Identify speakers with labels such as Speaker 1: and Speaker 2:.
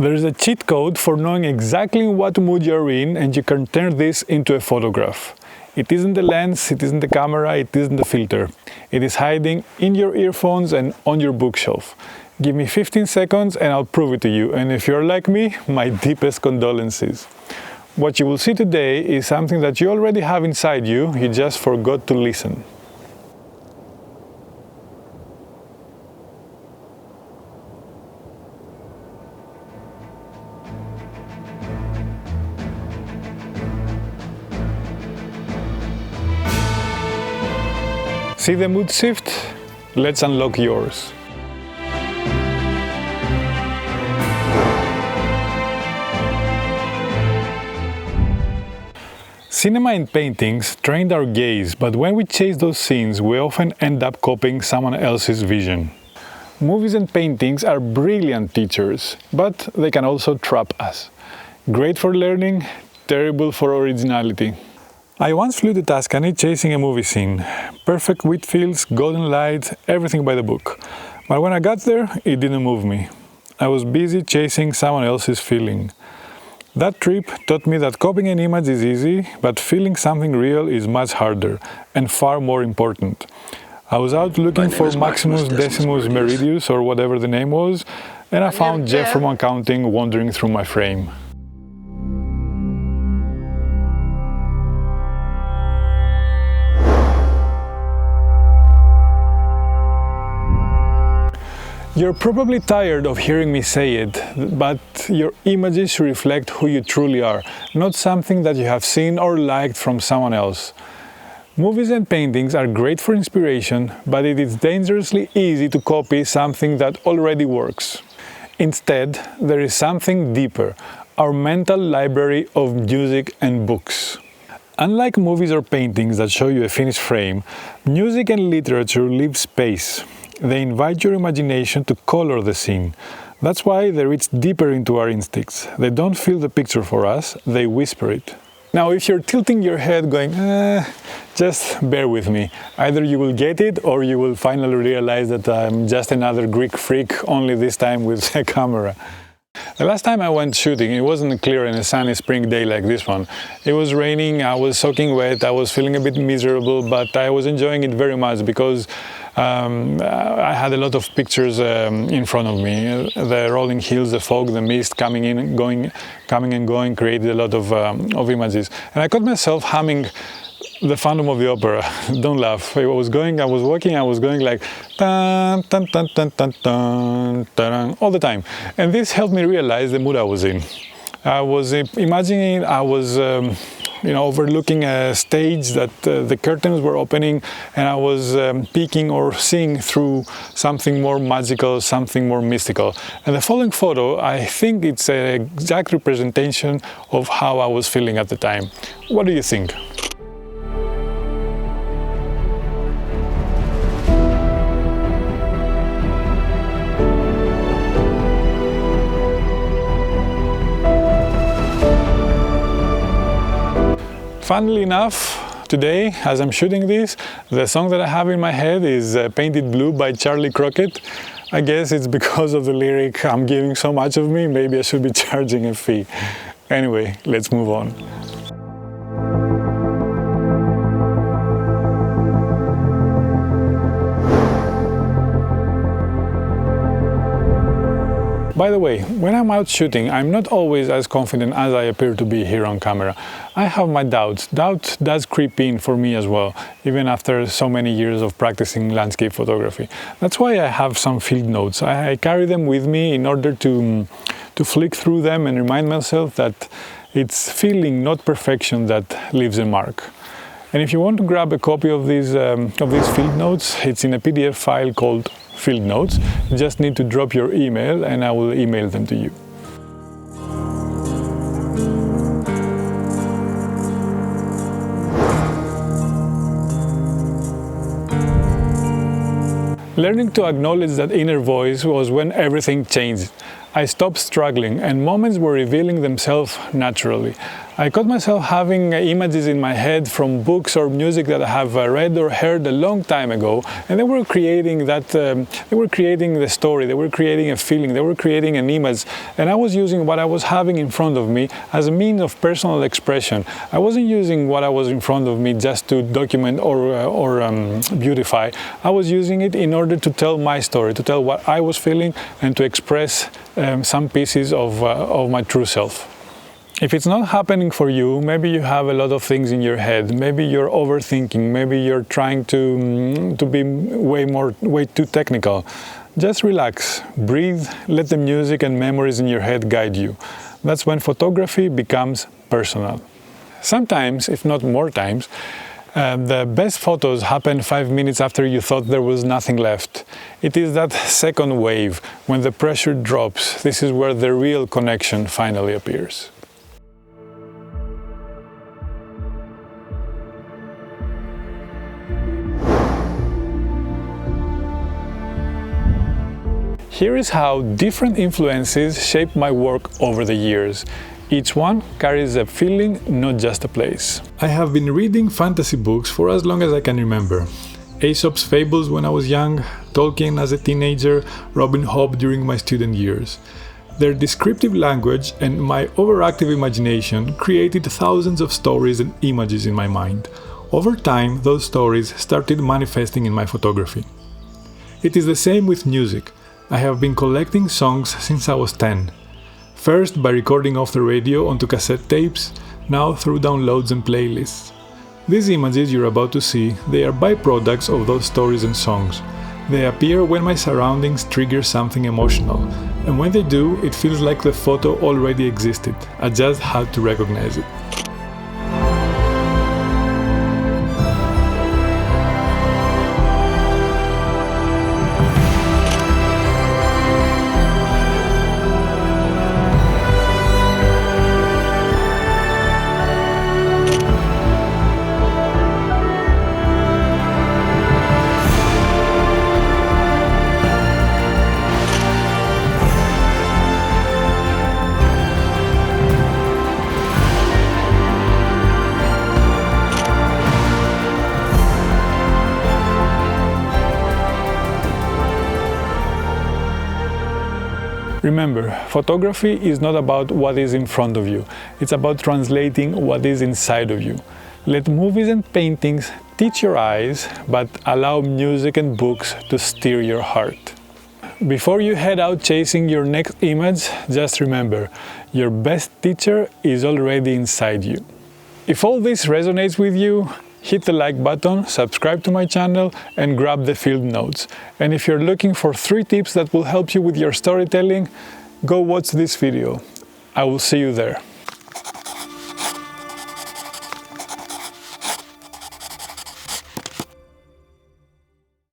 Speaker 1: There is a cheat code for knowing exactly what mood you're in, and you can turn this into a photograph. It isn't the lens, it isn't the camera, it isn't the filter. It is hiding in your earphones and on your bookshelf. Give me 15 seconds and I'll prove it to you. And if you're like me, my deepest condolences. What you will see today is something that you already have inside you, you just forgot to listen. See the mood shift? Let's unlock yours. Cinema and paintings trained our gaze, but when we chase those scenes, we often end up copying someone else's vision. Movies and paintings are brilliant teachers, but they can also trap us. Great for learning, terrible for originality. I once flew to Tuscany chasing a movie scene. Perfect wheat fields, golden lights, everything by the book. But when I got there, it didn't move me. I was busy chasing someone else's feeling. That trip taught me that copying an image is easy, but feeling something real is much harder and far more important. I was out looking for Maximus Decimus Meridius or whatever the name was, and I found Jeff from accounting wandering through my frame. You're probably tired of hearing me say it, but your images reflect who you truly are, not something that you have seen or liked from someone else. Movies and paintings are great for inspiration, but it is dangerously easy to copy something that already works. Instead, there is something deeper, our mental library of music and books. Unlike movies or paintings that show you a finished frame, music and literature leave space. They invite your imagination to color the scene. That's why they reach deeper into our instincts. They don't fill the picture for us, they whisper it. Now, if you're tilting your head going, just bear with me. Either you will get it or you will finally realize that I'm just another Greek freak, only this time with a camera. The last time I went shooting, it wasn't clear in a sunny spring day like this one. It was raining, I was soaking wet, I was feeling a bit miserable, but I was enjoying it very much because I had a lot of pictures in front of me. The rolling hills, the fog, the mist coming and going created a lot of images. And I caught myself humming the Phantom of the Opera. Don't laugh. I was walking, I was going like tan, tan, tan, tan, tan, tan, tan, all the time. And this helped me realize the mood I was in. I was imagining I was overlooking a stage that the curtains were opening, and I was peeking or seeing through something more magical, something more mystical. And the following photo, I think it's an exact representation of how I was feeling at the time. What do you think? Funnily enough, today, as I'm shooting this, the song that I have in my head is Painted Blue by Charlie Crockett. I guess it's because of the lyric, I'm giving so much of me, maybe I should be charging a fee. Anyway, let's move on. By the way, when I'm out shooting, I'm not always as confident as I appear to be here on camera. I have my doubts. Doubt does creep in for me as well, even after so many years of practicing landscape photography. That's why I have some field notes. I carry them with me in order to flick through them and remind myself that it's feeling, not perfection, that leaves a mark. And if you want to grab a copy of these field notes, it's in a PDF file called Field Notes. You just need to drop your email and I will email them to you. Learning to acknowledge that inner voice was when everything changed. I stopped struggling, and moments were revealing themselves naturally. I caught myself having images in my head from books or music that I have read or heard a long time ago, and they were creating the story, they were creating a feeling, they were creating an image, and I was using what I was having in front of me as a means of personal expression. I wasn't using what I was in front of me just to document or beautify. I was using it in order to tell my story, to tell what I was feeling, and to express some pieces of my true self. If it's not happening for you, maybe you have a lot of things in your head, maybe you're overthinking, maybe you're trying to be way too technical. Just relax, breathe, let the music and memories in your head guide you. That's when photography becomes personal. Sometimes, if not more times, the best photos happen 5 minutes after you thought there was nothing left. It is that second wave, when the pressure drops. This is where the real connection finally appears. Here is how different influences shaped my work over the years. Each one carries a feeling, not just a place. I have been reading fantasy books for as long as I can remember. Aesop's fables when I was young, Tolkien as a teenager, Robin Hood during my student years. Their descriptive language and my overactive imagination created thousands of stories and images in my mind. Over time, those stories started manifesting in my photography. It is the same with music. I have been collecting songs since I was 10. First by recording off the radio onto cassette tapes, now through downloads and playlists. These images you're about to see, they are byproducts of those stories and songs. They appear when my surroundings trigger something emotional, and when they do, it feels like the photo already existed. I just had to recognize it. Remember, photography is not about what is in front of you, it's about translating what is inside of you. Let movies and paintings teach your eyes, but allow music and books to steer your heart. Before you head out chasing your next image, just remember, your best teacher is already inside you. If all this resonates with you, hit the like button, subscribe to my channel, and grab the field notes. And if you're looking for 3 tips that will help you with your storytelling, go watch this video. I will see you there.